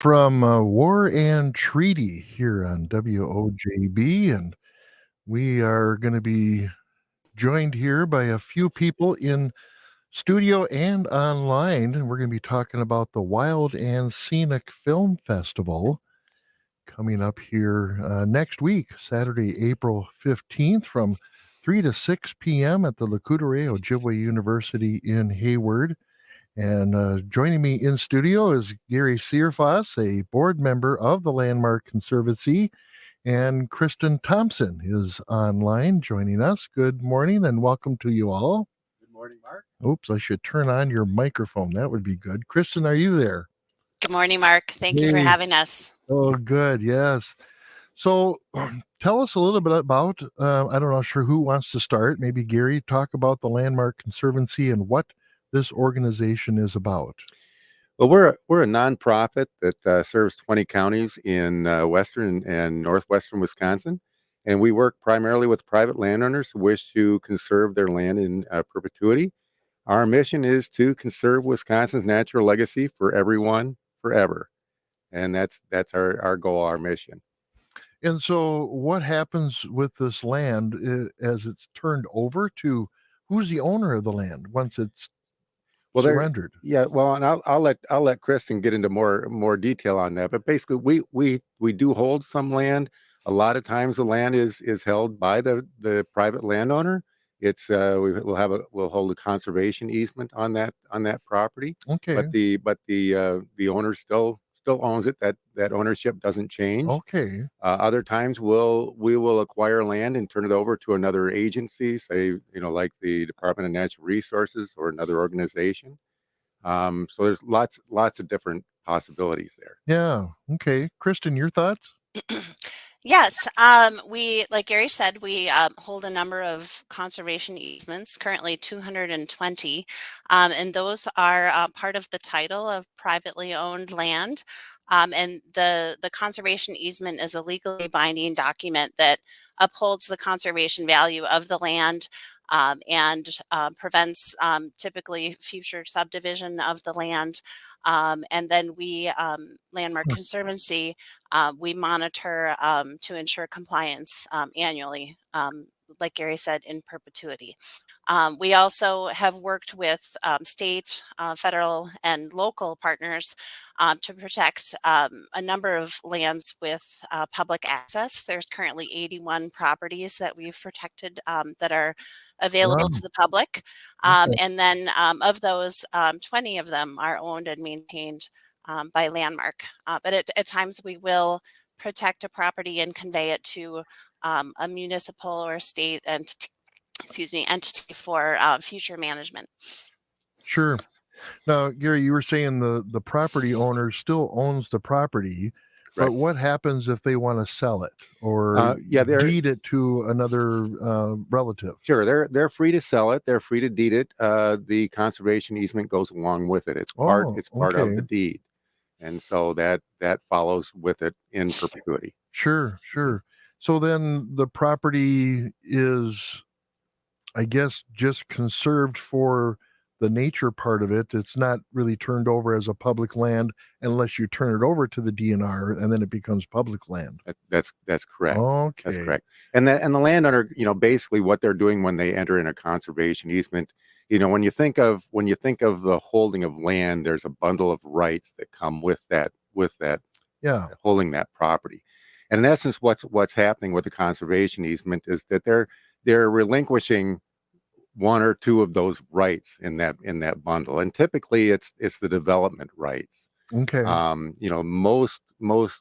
from War and Treaty here on WOJB, and we are going to be joined here by a few people in studio and online, and we're going to be talking about the Wild and Scenic Film Festival coming up here next week, Saturday, April 15th from 3 to 6 p.m. at the Lecoutere Ojibwe University in Hayward. And joining me in studio is Gary Searfoss, a board member of the Landmark Conservancy, and Kristen Thompson is online joining us. Good morning and welcome to you all. Good morning, Mark. Oops, I should turn on your microphone. That would be good. Kristen, are you there? Good morning, Mark. Thank you for having us. Oh, good. Yes. So tell us a little bit about, I don't know, sure who wants to start. Maybe Gary, talk about the Landmark Conservancy and what this organization is about. Well, we're a nonprofit that serves 20 counties in western and northwestern Wisconsin, and we work primarily with private landowners who wish to conserve their land in perpetuity. Our mission is to conserve Wisconsin's natural legacy for everyone, forever, and that's our goal, our mission. And so, what happens with this land as it's turned over to who's the owner of the land once it's surrendered? Yeah, well, and I'll let Kristen get into more detail on that. But basically, we do hold some land. A lot of times, the land is held by the private landowner. It's we'll hold a conservation easement on that property. Okay. But the owner still owns it. That ownership doesn't change. Okay. Other times we will acquire land and turn it over to another agency, say, like the Department of Natural Resources or another organization. So there's lots of different possibilities there. Yeah. Okay. Kristen, your thoughts? Yes, we, like Gary said, we hold a number of conservation easements, currently 220, and those are part of the title of privately owned land. And the conservation easement is a legally binding document that upholds the conservation value of the land and prevents typically future subdivision of the land. And then we, Landmark Conservancy, we monitor to ensure compliance annually, like Gary said, in perpetuity. We also have worked with state, federal, and local partners to protect a number of lands with public access. There's currently 81 properties that we've protected that are available to the public. And then of those, 20 of them are owned and maintained by Landmark. But at times we will protect a property and convey it to a municipal or state entity for future management. Sure. Now, Gary, you were saying the property owner still owns the property, but what happens if they want to sell it or deed it to another relative? Sure, they're free to sell it. They're free to deed it. The conservation easement goes along with it. It's part of the deed, and so that follows with it in perpetuity. Sure. So then the property is, I guess, just conserved for the nature part of it. It's not really turned over as a public land unless you turn it over to the DNR and then it becomes public land. That's correct. Okay. That's correct. And the landowner, basically what they're doing when they enter in a conservation easement, when you think of the holding of land, there's a bundle of rights that come with that holding that property. And in essence, what's happening with the conservation easement is that they're relinquishing one or two of those rights in that bundle, and typically it's the development rights. Okay. Most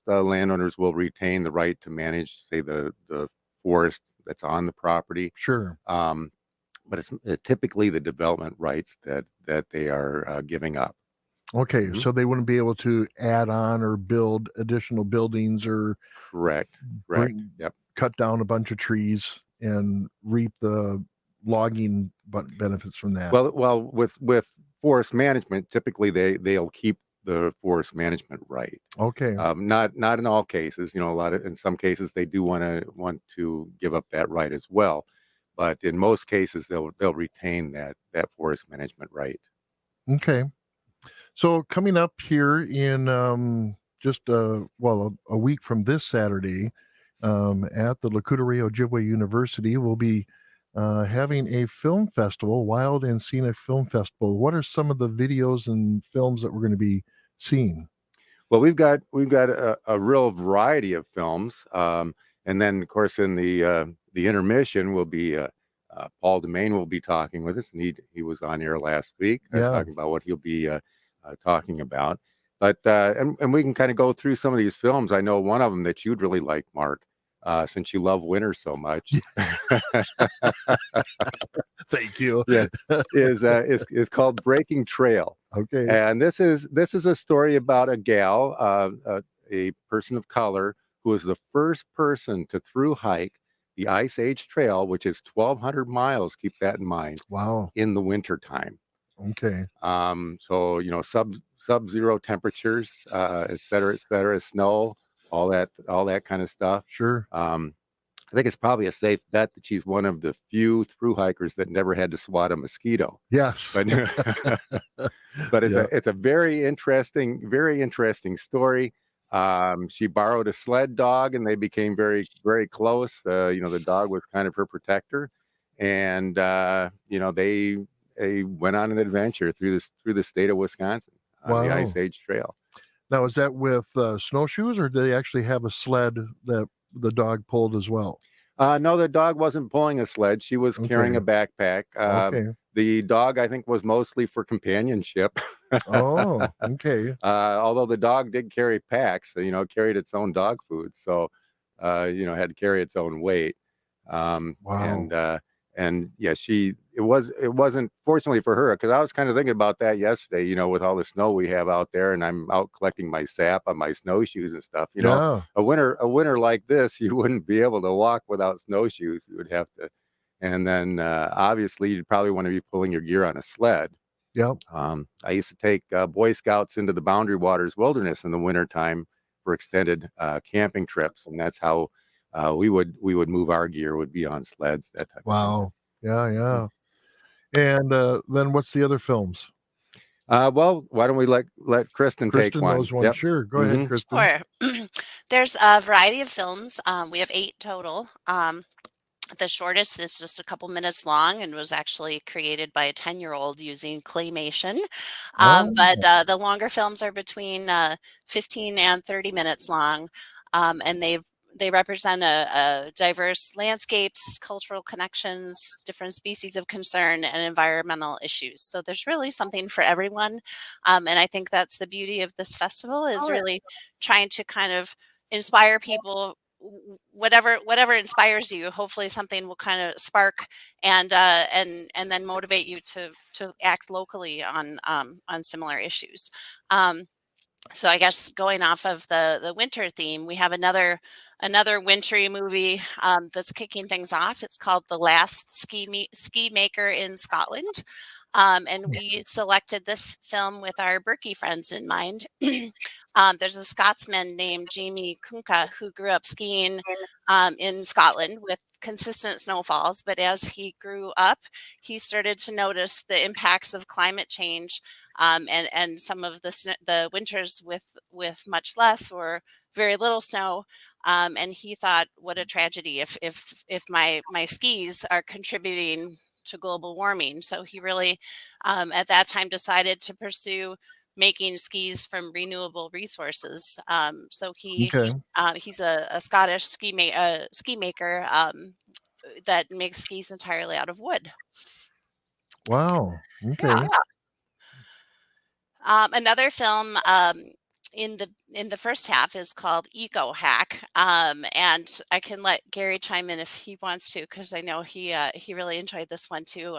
landowners will retain the right to manage, say, the forest that's on the property. Sure. But it's typically the development rights that they are giving up. Okay, so they wouldn't be able to add on or build additional buildings or correct. Yep. Cut down a bunch of trees and reap the logging benefits from that. Well, with forest management, typically they'll keep the forest management right. Okay. Not in all cases. In some cases they do want to give up that right as well, but in most cases they'll retain that forest management right. Okay. So coming up here in just a week from this Saturday, at the Lacuta Ojibwe University, we'll be having a film festival, Wild and Scenic Film Festival. What are some of the videos and films that we're going to be seeing? Well, we've got a real variety of films, and then of course in the intermission will be Paul Demain will be talking with us, and he was on here last week talking about what he'll be talking about. But and we can kind of go through some of these films. I know one of them that you'd really like, Mark, since you love winter so much. Thank you. Yeah, is called Breaking Trail. Okay. And this is a story about a gal, a person of color, who was the first person to through hike the Ice Age Trail, which is 1,200 miles. Keep that in mind. Wow. In the winter time. Okay. So sub-zero temperatures, et cetera, snow, all that kind of stuff. Sure. I think it's probably a safe bet that she's one of the few through hikers that never had to swat a mosquito. Yes. But it's a very interesting story. She borrowed a sled dog, and they became very, very close. The dog was kind of her protector, and they went on an adventure through the state of Wisconsin on the Ice Age Trail. Now, is that with snowshoes, or do they actually have a sled that the dog pulled as well? No, the dog wasn't pulling a sled. She was carrying a backpack. The dog, I think, was mostly for companionship. Oh, okay. Although the dog did carry packs, carried its own dog food. So, had to carry its own weight. Wow. And yeah, it wasn't, fortunately for her, because I was kind of thinking about that yesterday, with all the snow we have out there, and I'm out collecting my sap on my snowshoes and stuff. A winter like this, you wouldn't be able to walk without snowshoes. You would have to, and then obviously you'd probably want to be pulling your gear on a sled. Yep. I used to take Boy Scouts into the Boundary Waters Wilderness in the wintertime for extended camping trips, and that's how we would move our gear, would be on sleds, that type of thing. Yeah. And then what's the other films? Well, why don't we let Kristen take one? Kristen knows one. Yep. Sure. Go ahead, Kristen. Sure. There's a variety of films. We have 8 total. The shortest is just a couple minutes long and was actually created by a 10-year-old using claymation. But the longer films are between 15 and 30 minutes long. And they represent a diverse landscapes, cultural connections, different species of concern, and environmental issues. So there's really something for everyone. And I think that's the beauty of this festival, is really trying to kind of inspire people. Whatever inspires you, hopefully something will kind of spark and then motivate you to act locally on similar issues. So I guess going off of the winter theme, we have another wintry movie that's kicking things off. It's called The Last Ski Maker in Scotland. And we selected this film with our Berkey friends in mind. There's a Scotsman named Jamie Kunka who grew up skiing in Scotland with consistent snowfalls. But as he grew up, he started to notice the impacts of climate change, and some of the winters with much less or very little snow. And he thought, what a tragedy if my skis are contributing to global warming. So he really, at that time, decided to pursue making skis from renewable resources. So he's a Scottish ski maker that makes skis entirely out of wood. Wow. Okay. Yeah. Another film in the first half is called Eco Hack, and I can let Gary chime in if he wants to, because I know he really enjoyed this one too.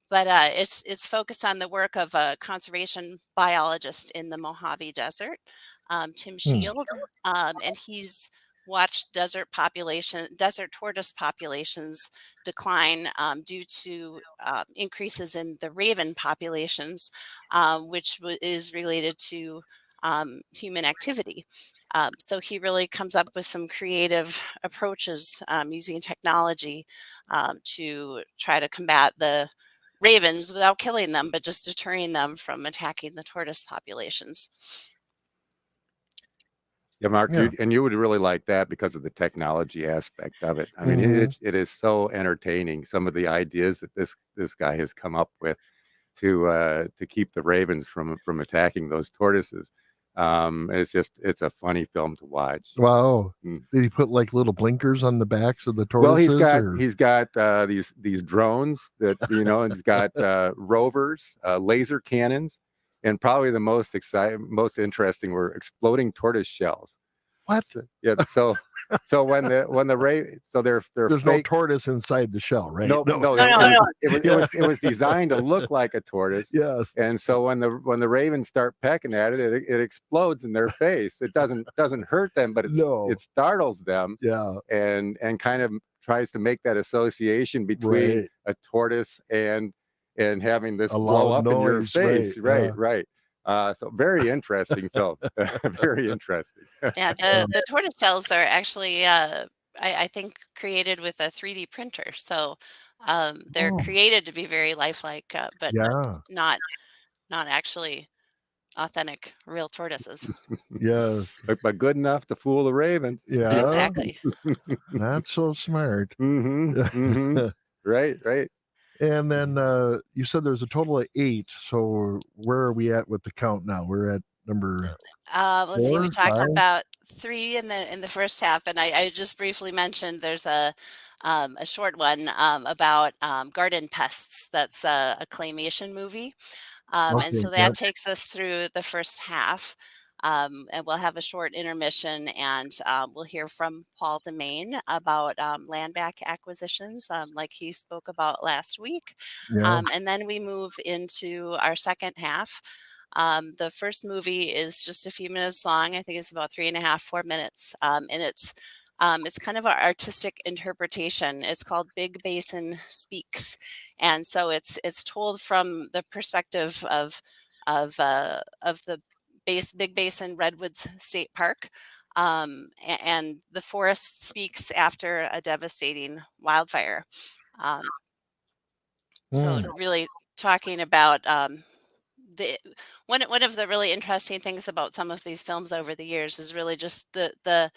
But it's focused on the work of a conservation biologist in the Mojave Desert, Tim Shield, and he's watched desert tortoise populations decline due to increases in the raven populations, which is related to human activity. So he really comes up with some creative approaches using technology to try to combat the ravens without killing them, but just deterring them from attacking the tortoise populations. Yeah, Mark, Yeah. you would really like that because of the technology aspect of it. I mean, Mhm. it is so entertaining. Some of the ideas that this guy has come up with to keep the ravens from attacking those tortoises. It's a funny film to watch. Wow. Mm. Did he put like little blinkers on the backs of the Well, tortoises or? he's got these drones that and he's got rovers, laser cannons, and probably the most interesting were exploding tortoise shells. What? Yeah, so when the so they're There's no fake. tortoise inside the shell, right? No, No. no, No, no, no. Yeah. it was designed to look like a tortoise. Yes. And so when the ravens start pecking at it, it explodes in their face. It doesn't hurt them, but No. it startles them Yeah. and kind of tries to make that association between Right. a tortoise and having this A blow loud up in your noise, right? face. Right, right. So very interesting film. Very interesting. Yeah, Um, the tortoise shells are actually, I think, created with a 3D printer. So they're oh, created to be very lifelike, but yeah. not not actually authentic, real tortoises. Yes. But good enough to fool the ravens. Yeah. Yeah. Exactly. That's so smart. Mm-hmm. Mm-hmm. Right, right. And then you said there's a total of 8. So where are we at with the count now? We're at number Let's see. We 4, talked 5. about 3 in the first half, and I just briefly mentioned there's a short one about garden pests. That's a claymation movie. And Okay. so that Yep. takes us through the first half. And we'll have a short intermission and we'll hear from Paul Demain about land back acquisitions, like he spoke about last week. Yeah. And then we move into our second half. The first movie is just a few minutes long. I think it's about 3.5, 4 minutes. And it's kind of an artistic interpretation. It's called Big Basin Speaks, and so it's told from the perspective of the Big Basin Redwoods State Park, and the forest speaks after a devastating wildfire. Um, so Mm, really talking about the one of the really interesting things about some of these films over the years is really just the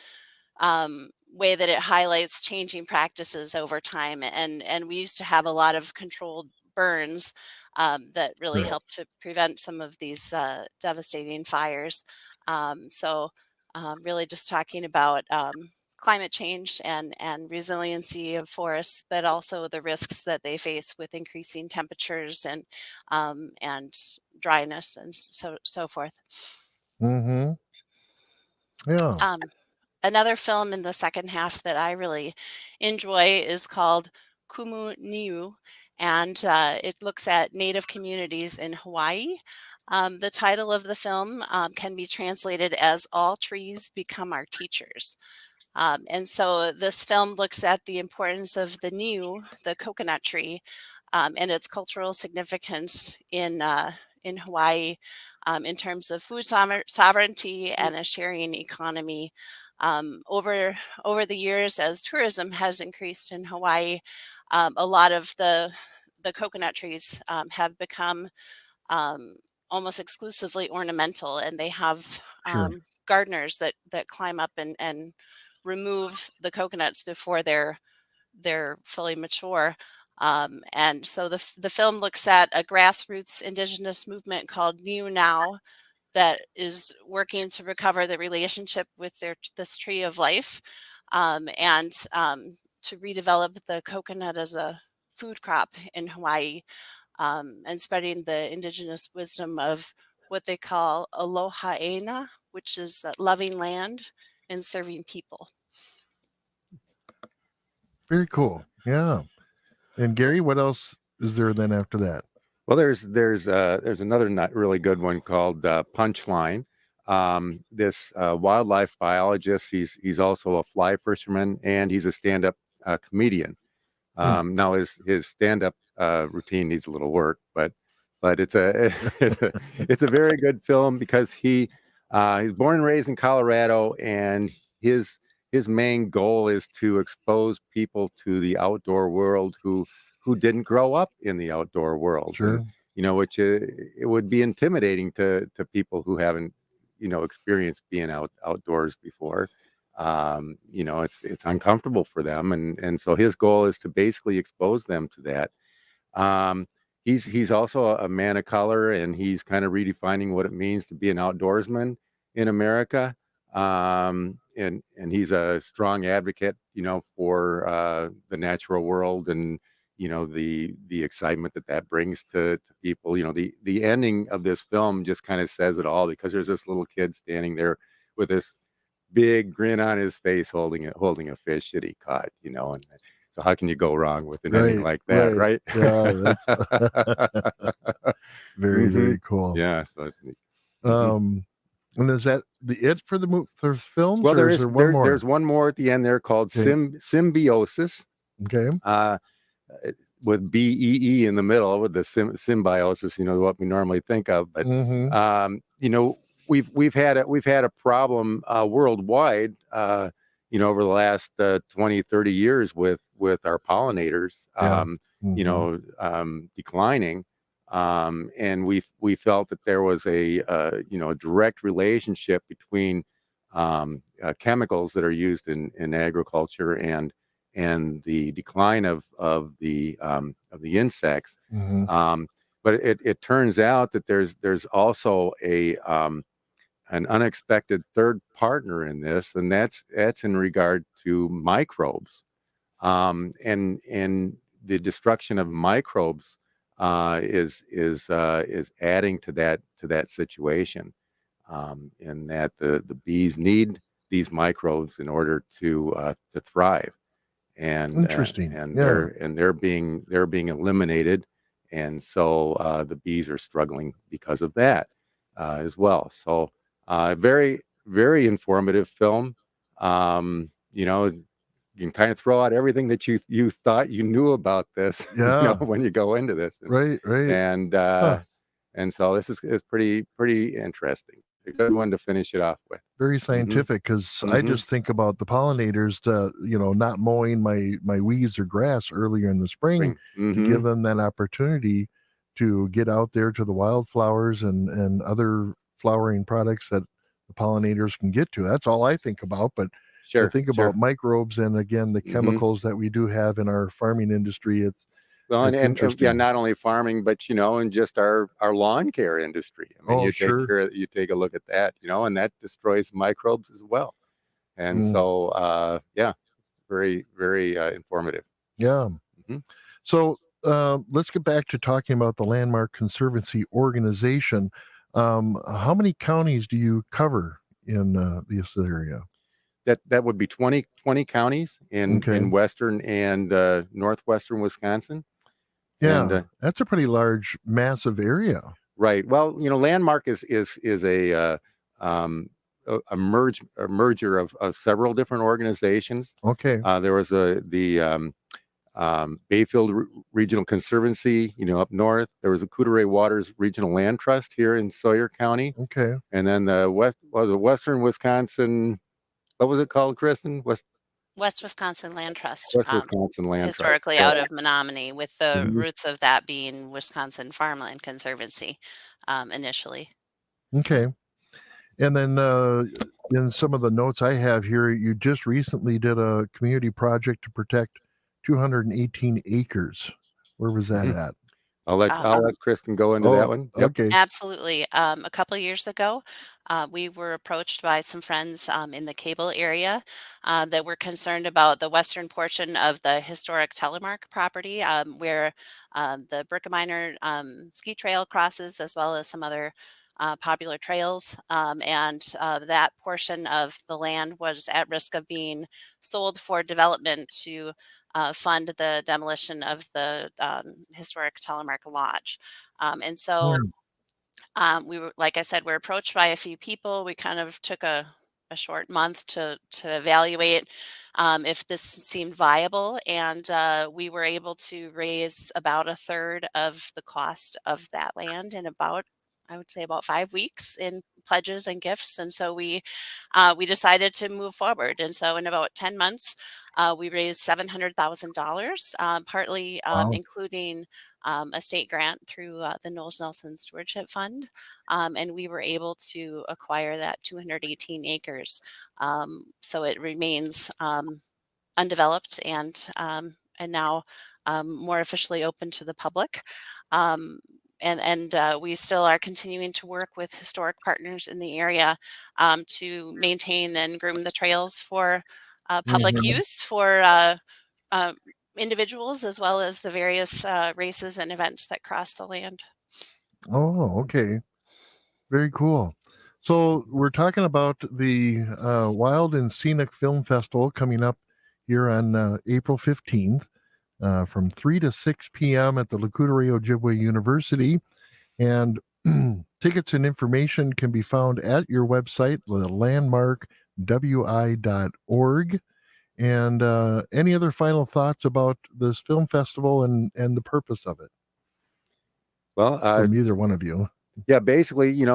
way that it highlights changing practices over time. And we used to have a lot of controlled burns that really right. helped to prevent some of these devastating fires. Really just talking about climate change and resiliency of forests, but also the risks that they face with increasing temperatures and dryness and so forth. Mm-hmm. Yeah. Um, Another film in the second half that I really enjoy is called Kumu Niu, and it looks at Native communities in Hawaii. The title of the film can be translated as All Trees Become Our Teachers. And so this film looks at the importance of the niu, the coconut tree, and its cultural significance in Hawaii in terms of food sovereignty and a sharing economy. Over the years, as tourism has increased in Hawaii, a lot of the coconut trees have become um, almost exclusively ornamental, and they have Sure. gardeners that climb up and remove the coconuts before they're fully mature. And so the film looks at a grassroots indigenous movement called New Now that is working to recover the relationship with this tree of life, and to redevelop the coconut as a food crop in Hawaii, and spreading the indigenous wisdom of what they call aloha ena, which is loving land and serving people. Very cool. Yeah. And Gary, what else is there then after that? Well, there's another not really good one called Punchline. This wildlife biologist. He's also a fly fisherman and he's a stand-up comedian. Hmm. Now his stand-up routine needs a little work, but it's a it's a very good film because he's born and raised in Colorado, and his main goal is to expose people to the outdoor world who didn't grow up in the outdoor world, and Sure. which it would be intimidating to people who haven't experienced being outdoors before, it's uncomfortable for them, and so his goal is to basically expose them to that. Um, he's also a man of color, and he's kind of redefining what it means to be an outdoorsman in America. And he's a strong advocate, for the natural world, and the excitement that brings to people. The ending of this film just kind of says it all, because there's this little kid standing there with this big grin on his face, holding a fish that he caught, and so how can you go wrong with an ending Right, like that, right. right? Yeah, that's very, Hmm. very cool. Yeah, so it's neat. Hmm. Um, and is that it for for films, Well, or is there one more? there's one more at the end there called Okay, Symbiosis, okay, uh, with BEE in the middle, with the symbiosis, what we normally think of. But mm-hmm, um, you know, we've had a problem worldwide, over the last 20, 30 years with our pollinators, yeah, mm-hmm, declining. And we felt that there was a direct relationship between chemicals that are used in agriculture and the decline of the insects. mm-hmm. Um, but it turns out that there's also an unexpected third partner in this, and that's in regard to microbes, and the destruction of microbes is adding to that situation, in that the bees need these microbes in order to thrive, and Interesting. and Yeah, they're being eliminated, and so the bees are struggling because of that, as well. So very, very informative film. You can kind of throw out everything that you thought you knew about this, yeah, when you go into this, right, right. and Huh. and so this is pretty interesting. A good one to finish it off with. Very Hmm. scientific, because I Hmm. just think about the pollinators, not mowing my weeds or grass earlier in the spring, Spring. to Hmm. give them that opportunity to get out there to the wildflowers and other flowering products that the pollinators can get to. That's all I think about. But to Sure, think about sure. microbes and, again, the Hmm. chemicals that we do have in our farming industry, Well, and, it's and yeah, interesting. not only farming, but and just our lawn care industry. I mean, Oh, sure. you take a look at that, and that destroys microbes as well. And Mm, so, yeah, very, very informative. yeah. Hmm. So let's get back to talking about the Landmark Conservancy organization. How many counties do you cover in this area? That would be 20 counties Okay. in western and northwestern Wisconsin, and Yeah, that's a pretty large, massive area. right. Well, Landmark is um, a merger of several different organizations. Okay. There was the Bayfield Regional Conservancy, up north. There was a Coudray Waters Regional Land Trust here in Sawyer County, Okay. and then the Western Wisconsin. What was it called, Kristen? West Wisconsin Land Trust, West Wisconsin Land Trust. historically out of Menominee, with the Mhm. roots of that being Wisconsin Farmland Conservancy, initially. Okay. And then in some of the notes I have here, you just recently did a community project to protect 218 acres. Where was that Mhm. at? I'll let Kristen go into that Oh, one. Yep. okay. Absolutely. A couple years ago, we were approached by some friends in the Cable area that were concerned about the western portion of the historic Telemark property, where the Brickminer ski trail crosses, as well as some other popular trails. And that portion of the land was at risk of being sold for development to fund the demolition of the historic Telemark Lodge. And so Yeah. we were, like I said, we're approached by a few people. We kind of took a short month to evaluate if this seemed viable, and we were able to raise about a third of the cost of that land in about I would say about 5 weeks in pledges and gifts. And so we decided to move forward. And so in about 10 months, we raised $700,000, partly Wow. including a state grant through the Knowles Nelson Stewardship Fund. And we were able to acquire that 218 acres. So it remains undeveloped and now more officially open to the public. And we still are continuing to work with historic partners in the area to maintain and groom the trails for public Mhm. use for uh, individuals as well as the various races and events that cross the land. Oh, okay. Very cool. So we're talking about the Wild and Scenic Film Festival coming up here on April 15th from 3 to 6 p.m. at the Lakota Ojibwe University. And tickets and information can be found at your website, landmarkwi.org. And any other final thoughts about this film festival and the purpose of it Well, from either one of you? yeah, basically, we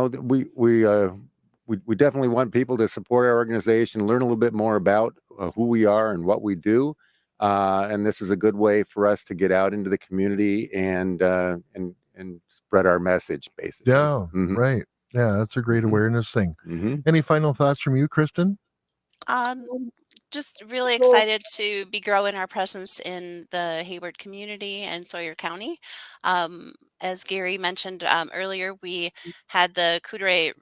definitely want people to support our organization, learn a little bit more about who we are and what we do, and this is a good way for us to get out into the community and spread our message, basically. Yeah, Mhm. right. Yeah, that's a great Mhm. awareness thing. Mhm. Any final thoughts from you, Kristen? Um, just really excited to be growing our presence in the Hayward community and Sawyer County. As Gary mentioned earlier, we had the Coudray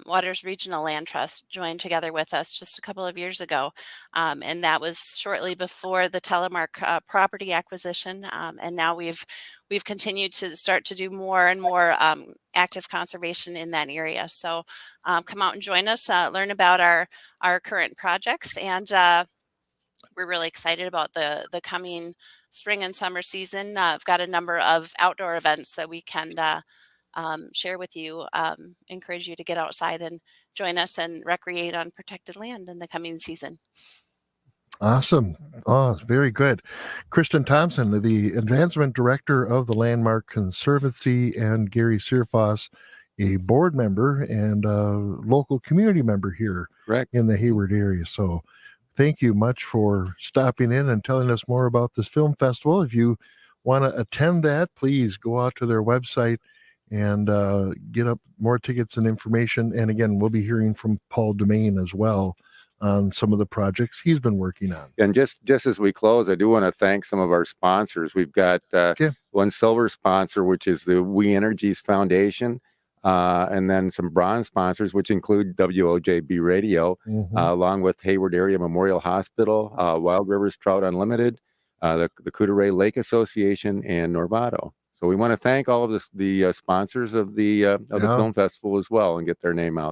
Waters Regional Land Trust join together with us just a couple of years ago, and that was shortly before the Telemark property acquisition. And now we've continued to start to do more and more active conservation in that area. So come out and join us, learn about our current projects, and we're really excited about the coming spring and summer season. I've got a number of outdoor events that we can share with you. Encourage you to get outside and join us and recreate on protected land in the coming season. Awesome. Oh, very good. Kristen Thompson, the Advancement Director of the Landmark Conservancy, and Gary Searfoss, a board member and a local community member here Correct. in the Hayward area. So thank you much for stopping in and telling us more about this film festival. If you want to attend that, please go out to their website and get up more tickets and information. And again, we'll be hearing from Paul Domain as well on some of the projects he's been working on. And just as we close, I do want to thank some of our sponsors. We've got one silver sponsor, which is the We Energies Foundation, and then some bronze sponsors, which include WOJB Radio, along with Hayward Area Memorial Hospital, Wild Rivers Trout Unlimited, the Coudray Lake Association, and Norvado. So we want to thank all of the sponsors of the film festival as well and get their name out